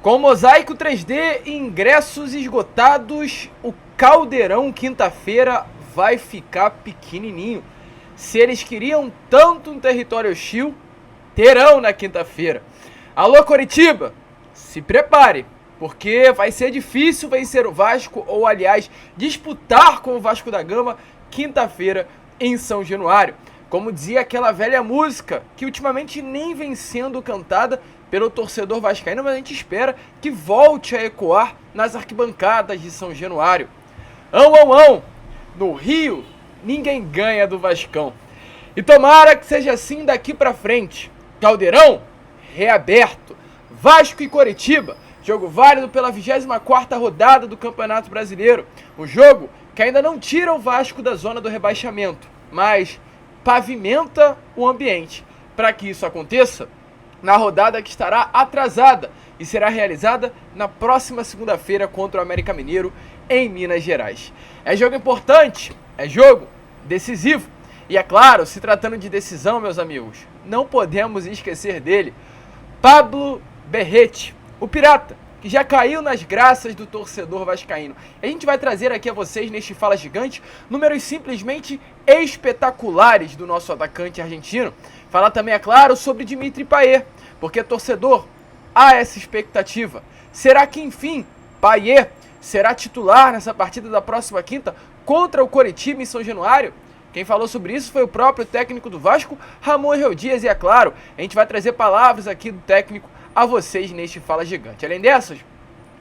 Com mosaico 3D e ingressos esgotados, o Caldeirão quinta-feira vai ficar pequenininho. Se eles queriam tanto um território hostil, terão na quinta-feira. Alô, Coritiba, se prepare, porque vai ser difícil vencer o Vasco, ou aliás, disputar com o Vasco da Gama quinta-feira em São Januário. Como dizia aquela velha música, que ultimamente nem vem sendo cantada pelo torcedor vascaíno, mas a gente espera que volte a ecoar nas arquibancadas de São Januário. No Rio, ninguém ganha do Vascão. E tomara que seja assim daqui pra frente. Caldeirão, reaberto. Vasco e Coritiba, jogo válido pela 24ª rodada do Campeonato Brasileiro. Um jogo que ainda não tira o Vasco da zona do rebaixamento, mas pavimenta o ambiente. Para que isso aconteça, na rodada que estará atrasada e será realizada na próxima segunda-feira contra o América Mineiro em Minas Gerais. É jogo importante, é jogo decisivo. E é claro, se tratando de decisão, meus amigos, não podemos esquecer dele, Pablo Berrete, o Pirata, que já caiu nas graças do torcedor vascaíno. A gente vai trazer aqui a vocês, neste Fala Gigante, números simplesmente espetaculares do nosso atacante argentino. Falar também, é claro, sobre Dimitri Payet, porque, torcedor, há essa expectativa. Será que, enfim, Payet será titular nessa partida da próxima quinta contra o Coritiba em São Januário? Quem falou sobre isso foi o próprio técnico do Vasco, Ramon Angel Dias, e é claro, a gente vai trazer palavras aqui do técnico a vocês neste Fala Gigante. Além dessas,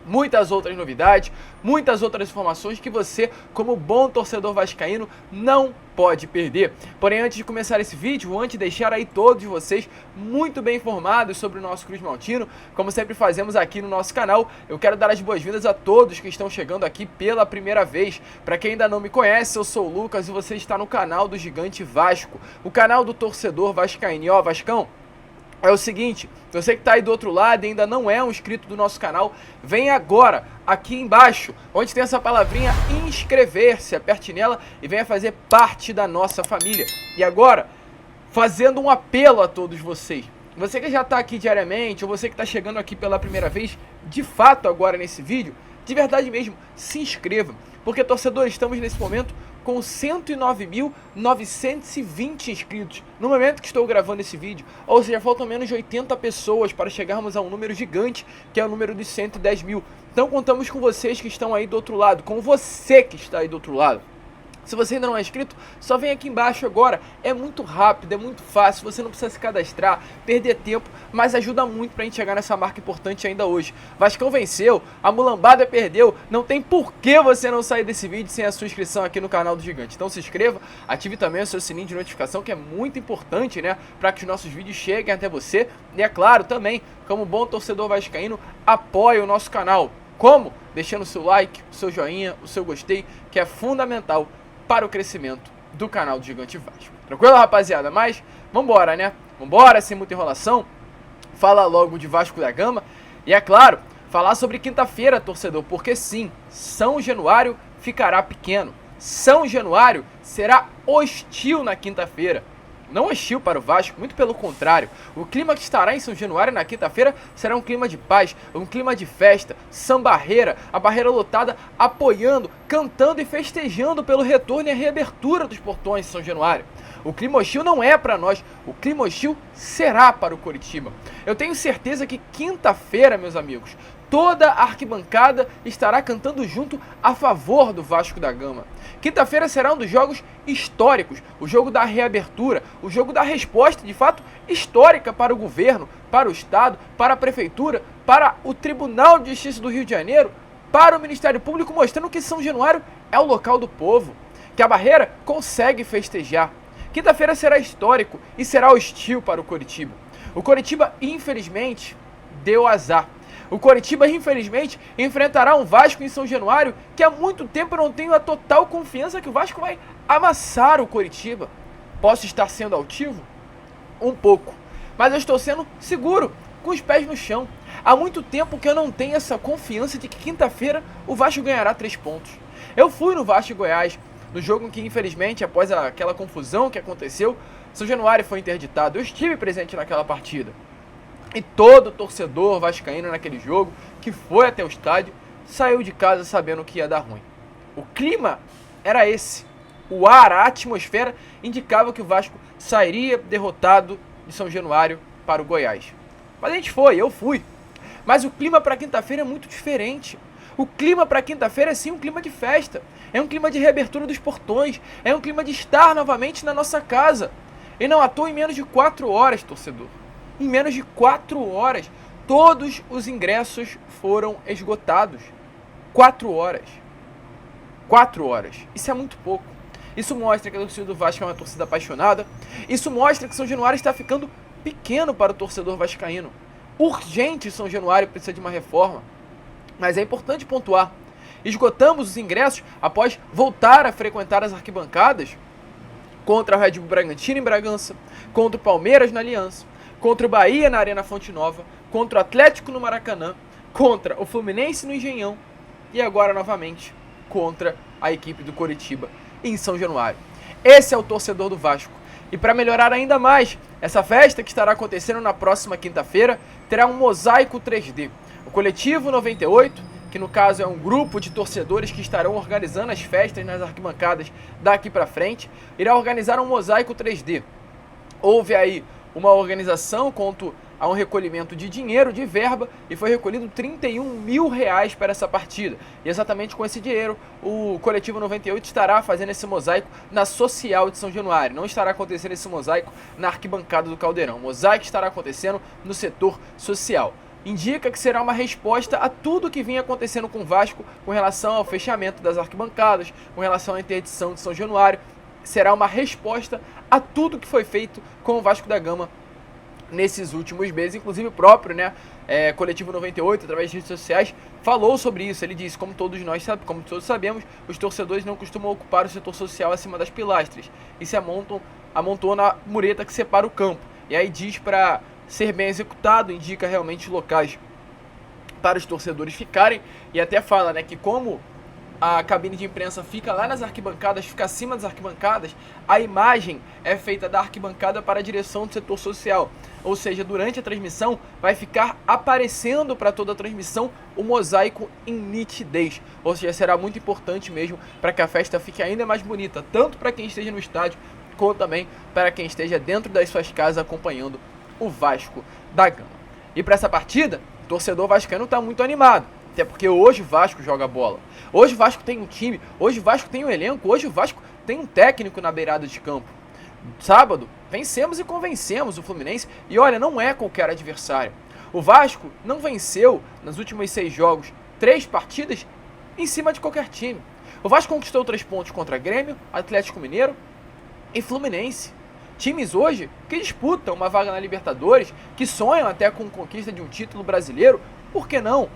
muitas outras novidades, muitas outras informações que você, como bom torcedor vascaíno, não pode perder. Porém, antes de começar esse vídeo, antes de deixar aí todos vocês muito bem informados sobre o nosso Cruz Maltino, como sempre fazemos aqui no nosso canal, eu quero dar as boas-vindas a todos que estão chegando aqui pela primeira vez. Para quem ainda não me conhece, eu sou o Lucas e você está no canal do Gigante Vasco, o canal do torcedor vascaíno. E ó, Vascão, é o seguinte, você que está aí do outro lado e ainda não é um inscrito do nosso canal, vem agora, aqui embaixo, onde tem essa palavrinha inscrever-se, aperte nela e venha fazer parte da nossa família. E agora, fazendo um apelo a todos vocês, você que já está aqui diariamente, ou você que está chegando aqui pela primeira vez, de fato agora nesse vídeo, de verdade mesmo, se inscreva, porque, torcedor, estamos nesse momento com 109.920 inscritos no momento que estou gravando esse vídeo, ou seja, faltam menos de 80 pessoas para chegarmos a um número gigante, que é o número de 110 mil. Então contamos com vocês que estão aí do outro lado, com você que está aí do outro lado. Se você ainda não é inscrito, só vem aqui embaixo agora. É muito rápido, é muito fácil, você não precisa se cadastrar, perder tempo, mas ajuda muito pra gente chegar nessa marca importante ainda hoje. Vascão venceu, a mulambada perdeu, não tem por que você não sair desse vídeo sem a sua inscrição aqui no canal do Gigante. Então se inscreva, ative também o seu sininho de notificação, que é muito importante, né, para que os nossos vídeos cheguem até você. E é claro, também, como bom torcedor vascaíno, apoie o nosso canal. Como? Deixando o seu like, o seu joinha, o seu gostei, que é fundamental para o crescimento do canal do Gigante Vasco. Tranquilo, rapaziada? Mas vambora, né? Vambora, sem muita enrolação. Fala logo de Vasco da Gama. E é claro, falar sobre quinta-feira, torcedor, porque sim, São Januário ficará pequeno. São Januário será hostil na quinta-feira. Não hostil para o Vasco, muito pelo contrário. O clima que estará em São Januário na quinta-feira será um clima de paz, um clima de festa, sambarreira, a barreira lotada apoiando, cantando e festejando pelo retorno e a reabertura dos portões de São Januário. O clima hostil não é para nós, o clima hostil será para o Coritiba. Eu tenho certeza que quinta-feira, meus amigos, toda a arquibancada estará cantando junto a favor do Vasco da Gama. Quinta-feira será um dos jogos históricos, o jogo da reabertura, o jogo da resposta, de fato, histórica para o governo, para o Estado, para a Prefeitura, para o Tribunal de Justiça do Rio de Janeiro, para o Ministério Público, mostrando que São Januário é o local do povo, que a barreira consegue festejar. Quinta-feira será histórico e será hostil para o Coritiba. O Coritiba, infelizmente, deu azar. O Coritiba, infelizmente, enfrentará um Vasco em São Januário que há muito tempo eu não tenho a total confiança que o Vasco vai amassar o Coritiba. Posso estar sendo altivo? Um pouco. Mas eu estou sendo seguro, com os pés no chão. Há muito tempo que eu não tenho essa confiança de que quinta-feira o Vasco ganhará 3 pontos. Eu fui no Vasco e Goiás, no jogo em que, infelizmente, após aquela confusão que aconteceu, São Januário foi interditado. Eu estive presente naquela partida. E todo torcedor vascaíno naquele jogo, que foi até o estádio, saiu de casa sabendo que ia dar ruim. O clima era esse. O ar, a atmosfera indicava que o Vasco sairia derrotado de São Januário para o Goiás. Mas a gente foi, eu fui. Mas o clima para quinta-feira é muito diferente. O clima para quinta-feira é sim um clima de festa. É um clima de reabertura dos portões. É um clima de estar novamente na nossa casa. E não à toa, em menos de 4 horas, torcedor. Em menos de 4 horas, todos os ingressos foram esgotados. 4 horas. 4 horas. Isso é muito pouco. Isso mostra que a torcida do Vasco é uma torcida apaixonada. Isso mostra que São Januário está ficando pequeno para o torcedor vascaíno. Urgente, São Januário precisa de uma reforma. Mas é importante pontuar. Esgotamos os ingressos após voltar a frequentar as arquibancadas contra o Red Bull Bragantino em Bragança, contra o Palmeiras na Aliança, contra o Bahia na Arena Fonte Nova, contra o Atlético no Maracanã, contra o Fluminense no Engenhão e agora novamente contra a equipe do Coritiba em São Januário. Esse é o torcedor do Vasco. E para melhorar ainda mais, essa festa que estará acontecendo na próxima quinta-feira terá um mosaico 3D. O Coletivo 98, que no caso é um grupo de torcedores que estarão organizando as festas nas arquibancadas daqui para frente, irá organizar um mosaico 3D. Houve aí uma organização quanto a um recolhimento de dinheiro, de verba, e foi recolhido R$31 mil para essa partida. E exatamente com esse dinheiro, o Coletivo 98 estará fazendo esse mosaico na Social de São Januário. Não estará acontecendo esse mosaico na arquibancada do Caldeirão. O mosaico estará acontecendo no setor social. Indica que será uma resposta a tudo que vinha acontecendo com o Vasco com relação ao fechamento das arquibancadas, com relação à interdição de São Januário. Será uma resposta a tudo que foi feito com o Vasco da Gama nesses últimos meses. Inclusive o próprio Coletivo 98, através de redes sociais, falou sobre isso. Ele disse, como todos sabemos, os torcedores não costumam ocupar o setor social acima das pilastras e se amontou na mureta que separa o campo. E aí diz para ser bem executado, indica realmente locais para os torcedores ficarem, e até fala que como a cabine de imprensa fica lá nas arquibancadas, fica acima das arquibancadas, a imagem é feita da arquibancada para a direção do setor social. Ou seja, durante a transmissão vai ficar aparecendo para toda a transmissão o mosaico em nitidez. Ou seja, será muito importante mesmo para que a festa fique ainda mais bonita, tanto para quem esteja no estádio, como também para quem esteja dentro das suas casas acompanhando o Vasco da Gama. E para essa partida, o torcedor vascaíno está muito animado. Até porque hoje o Vasco joga bola. Hoje o Vasco tem um time, hoje o Vasco tem um elenco, hoje o Vasco tem um técnico na beirada de campo. Sábado, vencemos e convencemos o Fluminense. E olha, não é qualquer adversário. O Vasco não venceu, nos últimos 6 jogos, 3 partidas em cima de qualquer time. O Vasco conquistou 3 pontos contra Grêmio, Atlético Mineiro e Fluminense. Times hoje que disputam uma vaga na Libertadores, que sonham até com conquista de um título brasileiro, por que não?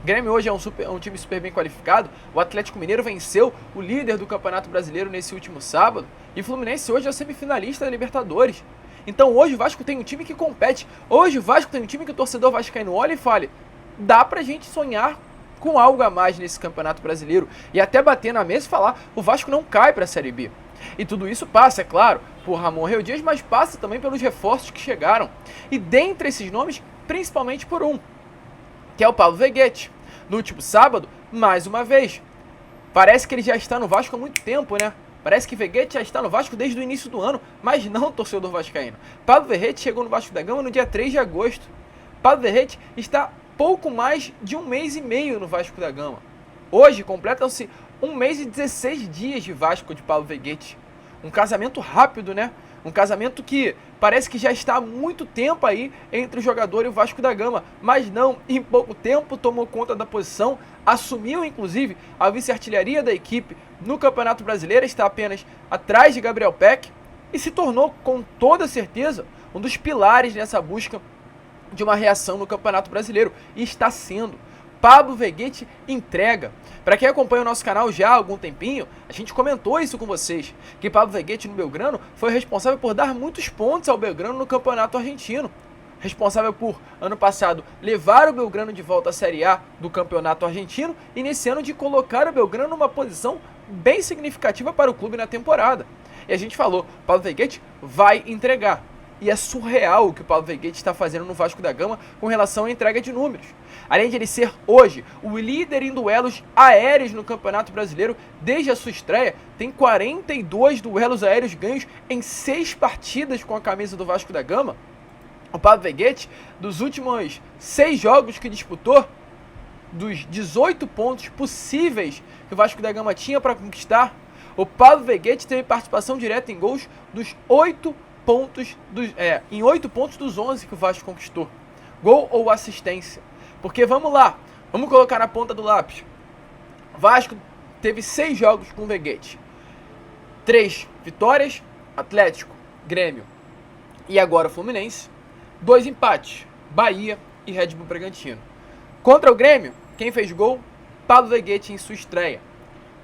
O Grêmio hoje é um time super bem qualificado. O Atlético Mineiro venceu o líder do Campeonato Brasileiro nesse último sábado. E o Fluminense hoje é o semifinalista da Libertadores. Então hoje o Vasco tem um time que compete. Hoje o Vasco tem um time que o torcedor vascaíno olha e fala, dá pra gente sonhar com algo a mais nesse Campeonato Brasileiro. E até bater na mesa e falar, o Vasco não cai pra Série B. E tudo isso passa, é claro, por Ramon Reu Dias, mas passa também pelos reforços que chegaram. E dentre esses nomes, principalmente por um, que é o Paulo Veguete. No último sábado, mais uma vez. Parece que ele já está no Vasco há muito tempo, né? Parece que Veguete já está no Vasco desde o início do ano, mas não, torcedor vascaíno. Paulo Veguete chegou no Vasco da Gama no dia 3 de agosto. Paulo Veguete está pouco mais de 1 mês e meio no Vasco da Gama. Hoje completam-se 1 mês e 16 dias de Vasco de Paulo Veguete. Um casamento rápido, né? Um casamento que parece que já está há muito tempo aí entre o jogador e o Vasco da Gama. Mas não, em pouco tempo tomou conta da posição, assumiu inclusive a vice-artilharia da equipe no Campeonato Brasileiro, está apenas atrás de Gabriel Peck e se tornou com toda certeza um dos pilares nessa busca de uma reação no Campeonato Brasileiro. E está sendo. Pablo Veguete entrega. Para quem acompanha o nosso canal já há algum tempinho, a gente comentou isso com vocês, que Pablo Veguete no Belgrano foi responsável por dar muitos pontos ao Belgrano no Campeonato Argentino. Responsável por, ano passado, levar o Belgrano de volta à Série A do Campeonato Argentino e nesse ano de colocar o Belgrano numa posição bem significativa para o clube na temporada. E a gente falou, Pablo Veguete vai entregar. E é surreal o que o Paulo Veguete está fazendo no Vasco da Gama com relação à entrega de números. Além de ele ser hoje o líder em duelos aéreos no Campeonato Brasileiro, desde a sua estreia, tem 42 duelos aéreos ganhos em 6 partidas com a camisa do Vasco da Gama. O Paulo Veguete, dos últimos 6 jogos que disputou, dos 18 pontos possíveis que o Vasco da Gama tinha para conquistar, o Paulo Veguete teve participação direta em gols dos 8 pontos, em 8 pontos dos 11 que o Vasco conquistou. Gol ou assistência. Porque vamos lá, vamos colocar na ponta do lápis. O Vasco teve 6 jogos com o Veguete. 3 vitórias, Atlético, Grêmio e agora o Fluminense. 2 empates, Bahia e Red Bull Bragantino. Contra o Grêmio, quem fez gol? Paulo Veguete em sua estreia.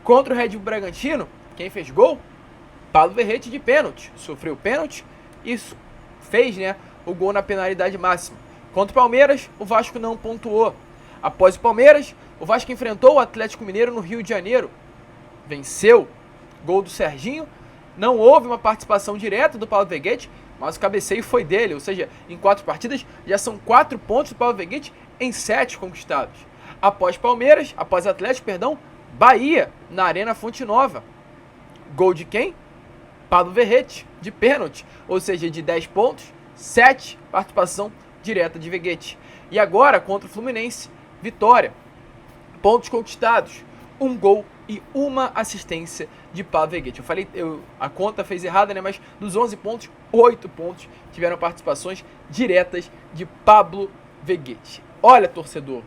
Contra o Red Bull Bragantino, quem fez gol? Paulo Veguete de pênalti. Sofreu pênalti e fez, o gol na penalidade máxima. Contra o Palmeiras, o Vasco não pontuou. Após o Palmeiras, o Vasco enfrentou o Atlético Mineiro no Rio de Janeiro. Venceu. Gol do Serginho. Não houve uma participação direta do Paulo Veguete, mas o cabeceio foi dele. Ou seja, em 4 partidas já são 4 pontos do Paulo Veguete em 7 conquistados. Após Atlético, Bahia, na Arena Fonte Nova. Gol de quem? Paulo Veguete, de pênalti. Ou seja, de 10 pontos, 7 participação direta de Veguete. E agora, contra o Fluminense, vitória. Pontos conquistados, 1 gol e 1 assistência de Paulo Veguete. A conta fez errada, mas dos 11 pontos, 8 pontos tiveram participações diretas de Pablo Veguete. Olha, torcedor,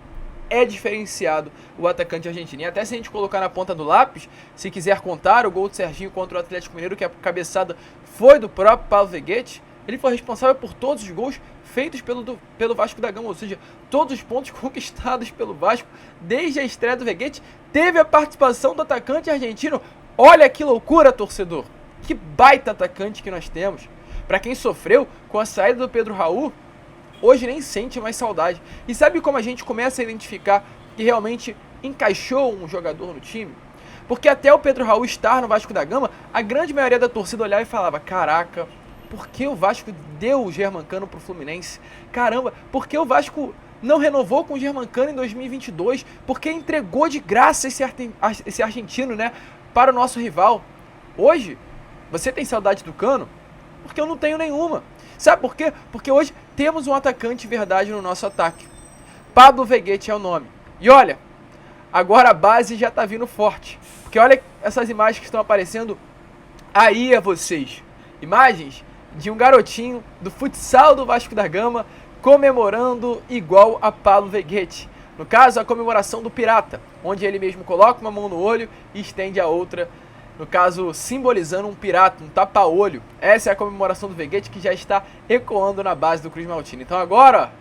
é diferenciado o atacante argentino. E até se a gente colocar na ponta do lápis, se quiser contar o gol do Serginho contra o Atlético Mineiro, que a cabeçada foi do próprio Paulo Veguete, ele foi responsável por todos os gols feitos pelo Vasco da Gama, ou seja, todos os pontos conquistados pelo Vasco desde a estreia do Veguete, teve a participação do atacante argentino. Olha que loucura, torcedor! Que baita atacante que nós temos. Para quem sofreu com a saída do Pedro Raul, hoje nem sente mais saudade. E sabe como a gente começa a identificar que realmente encaixou um jogador no time? Porque até o Pedro Raul estar no Vasco da Gama, a grande maioria da torcida olhava e falava: caraca, por que o Vasco deu o Germancano pro Fluminense? Caramba, por que o Vasco não renovou com o Germancano em 2022? Por que entregou de graça esse argentino, para o nosso rival? Hoje, você tem saudade do Cano? Porque eu não tenho nenhuma. Sabe por quê? Porque hoje temos um atacante de verdade no nosso ataque. Pablo Veguete é o nome. E olha, agora a base já tá vindo forte. Porque olha essas imagens que estão aparecendo aí a vocês. Imagens de um garotinho do futsal do Vasco da Gama comemorando igual a Paulo Veguete. No caso, a comemoração do Pirata, onde ele mesmo coloca uma mão no olho e estende a outra, no caso, simbolizando um pirata, um tapa-olho. Essa é a comemoração do Veguete que já está ecoando na base do Cruz Maltino. Então agora,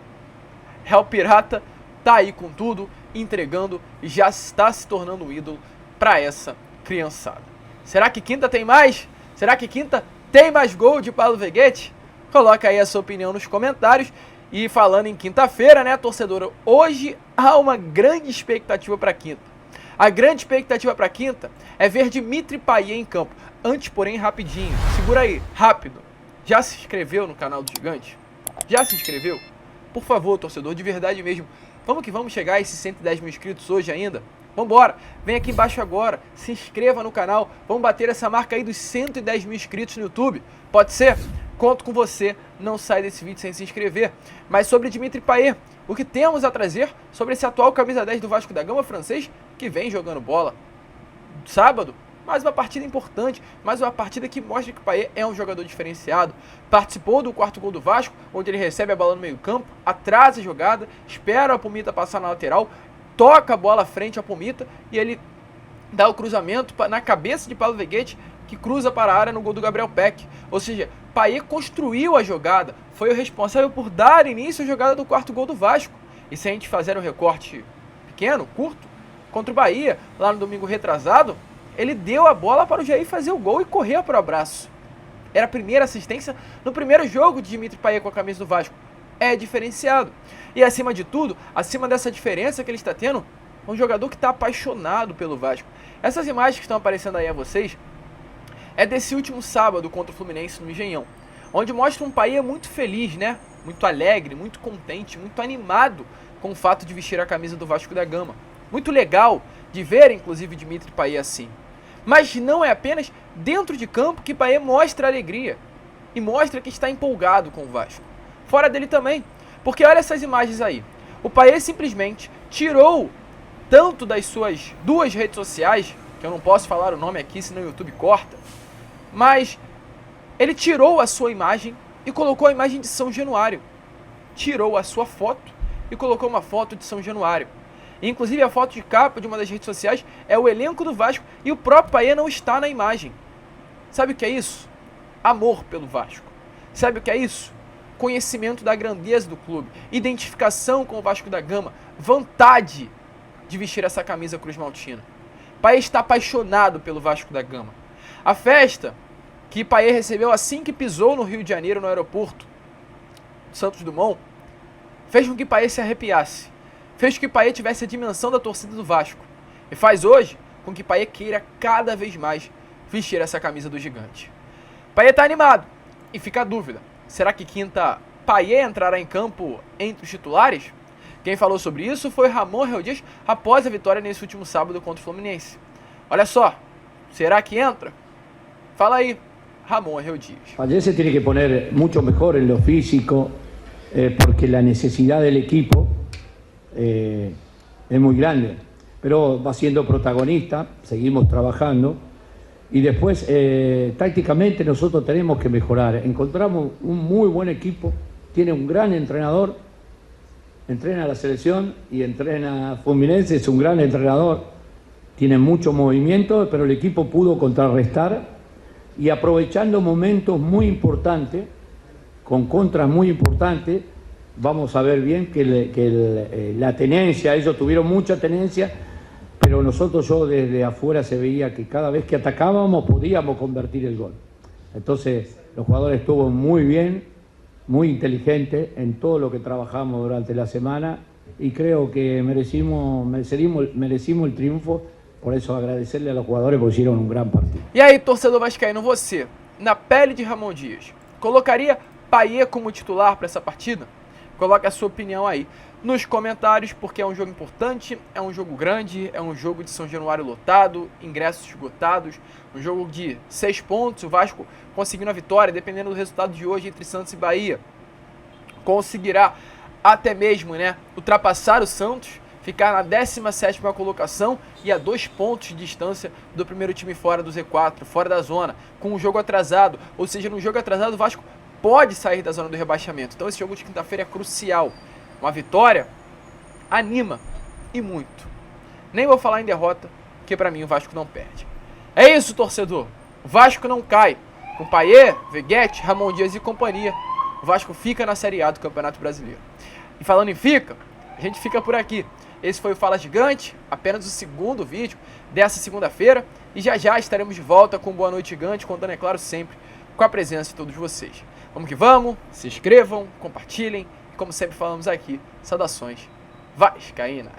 o Pirata tá aí com tudo, entregando e já está se tornando um ídolo para essa criançada. Será que quinta tem mais? Será que quinta tem mais gol de Paulo Veguete? Coloca aí a sua opinião nos comentários. E falando em quinta-feira, torcedora, hoje há uma grande expectativa para quinta. A grande expectativa para quinta é ver Dimitri Payet em campo. Antes, porém, rapidinho, segura aí, rápido. Já se inscreveu no canal do Gigante? Já se inscreveu? Por favor, torcedor, de verdade mesmo, vamos que vamos chegar a esses 110 mil inscritos hoje ainda? Vambora, vem aqui embaixo agora, se inscreva no canal, vamos bater essa marca aí dos 110 mil inscritos no YouTube, pode ser? Conto com você, não sai desse vídeo sem se inscrever. Mas sobre Dimitri Payet, o que temos a trazer sobre esse atual camisa 10 do Vasco da Gama francês que vem jogando bola? Sábado, mais uma partida importante, mais uma partida que mostra que o Payet é um jogador diferenciado. Participou do 4º gol do Vasco, onde ele recebe a bola no meio campo, atrasa a jogada, espera a Pumita passar na lateral, toca a bola à frente à Pumita e ele dá o cruzamento na cabeça de Paulo Veguete, que cruza para a área no gol do Gabriel Peck. Ou seja, Payet construiu a jogada, foi o responsável por dar início à jogada do 4º gol do Vasco. E se a gente fazer um recorte pequeno, curto, contra o Bahia, lá no domingo retrasado, ele deu a bola para o Jair fazer o gol e correr para o abraço. Era a primeira assistência no primeiro jogo de Dimitri Payet com a camisa do Vasco. É diferenciado. E acima de tudo, acima dessa diferença que ele está tendo, é um jogador que está apaixonado pelo Vasco. Essas imagens que estão aparecendo aí a vocês é desse último sábado contra o Fluminense no Engenhão, onde mostra um Payet muito feliz, né? Muito alegre, muito contente, muito animado com o fato de vestir a camisa do Vasco da Gama. Muito legal de ver, inclusive, Dimitri Payet assim. Mas não é apenas dentro de campo que Payet mostra alegria e mostra que está empolgado com o Vasco. Fora dele também, porque olha essas imagens aí. O Payet simplesmente tirou tanto das suas 2 redes sociais, que eu não posso falar o nome aqui, senão o YouTube corta, mas ele tirou a sua imagem e colocou a imagem de São Januário. Tirou a sua foto e colocou uma foto de São Januário. E, inclusive, a foto de capa de uma das redes sociais é o elenco do Vasco e o próprio Payet não está na imagem. Sabe o que é isso? Amor pelo Vasco. Sabe o que é isso? Conhecimento da grandeza do clube, identificação com o Vasco da Gama, vontade de vestir essa camisa Cruz Maltina. Payet está apaixonado pelo Vasco da Gama. A festa que Payet recebeu assim que pisou no Rio de Janeiro, no aeroporto Santos Dumont, fez com que Payet se arrepiasse, fez com que Payet tivesse a dimensão da torcida do Vasco e faz hoje com que Payet queira cada vez mais vestir essa camisa do gigante. Payet está animado e fica a dúvida, será que quinta Payet entrará em campo entre os titulares? Quem falou sobre isso foi Ramon Real Dias após a vitória nesse último sábado contra o Fluminense. Olha só, será que entra? Fala aí, Ramon Real Dias. Payet se tiene que poner mucho mejor en lo físico porque la necesidad del equipo es muy grande, pero va siendo protagonista, seguimos trabajando y después tácticamente nosotros tenemos que mejorar. Encontramos un muy buen equipo, tiene un gran entrenador, entrena a la selección y entrena a Fluminense, es un gran entrenador, tiene mucho movimiento, pero el equipo pudo contrarrestar y aprovechando momentos muy importantes, con contras muy importantes, vamos a ver bien que la tenencia, ellos tuvieron mucha tenencia, pero nosotros, yo desde afuera se veía que cada vez que atacábamos podíamos convertir el gol. Entonces los jugadores estuvo muy bien, muy inteligentes en todo lo que trabajamos durante la semana y creo que merecimos el triunfo. Por isso, agradecerle aos jogadores porque hicieron um grande partido. E aí, torcedor vascaíno, você, na pele de Ramon Dias, colocaria Payet como titular para essa partida? Coloque a sua opinião aí nos comentários, porque é um jogo importante, é um jogo grande, é um jogo de São Januário lotado, ingressos esgotados, um jogo de 6 pontos, o Vasco conseguindo a vitória, dependendo do resultado de hoje entre Santos e Bahia, conseguirá até mesmo, né, ultrapassar o Santos, ficar na 17ª colocação e a 2 pontos de distância do primeiro time fora do Z4, fora da zona, com um jogo atrasado. Ou seja, no jogo atrasado o Vasco pode sair da zona do rebaixamento. Então esse jogo de quinta-feira é crucial. Uma vitória anima e muito. Nem vou falar em derrota, porque pra mim o Vasco não perde. É isso, torcedor. O Vasco não cai. Com Payet, Veguete, Ramon Dias e companhia, o Vasco fica na Série A do Campeonato Brasileiro. E falando em fica, a gente fica por aqui. Esse foi o Fala Gigante, apenas o segundo vídeo dessa segunda-feira. E já já estaremos de volta com Boa Noite Gigante, contando, é claro, sempre com a presença de todos vocês. Vamos que vamos, se inscrevam, compartilhem. E como sempre falamos aqui, saudações vascaínas.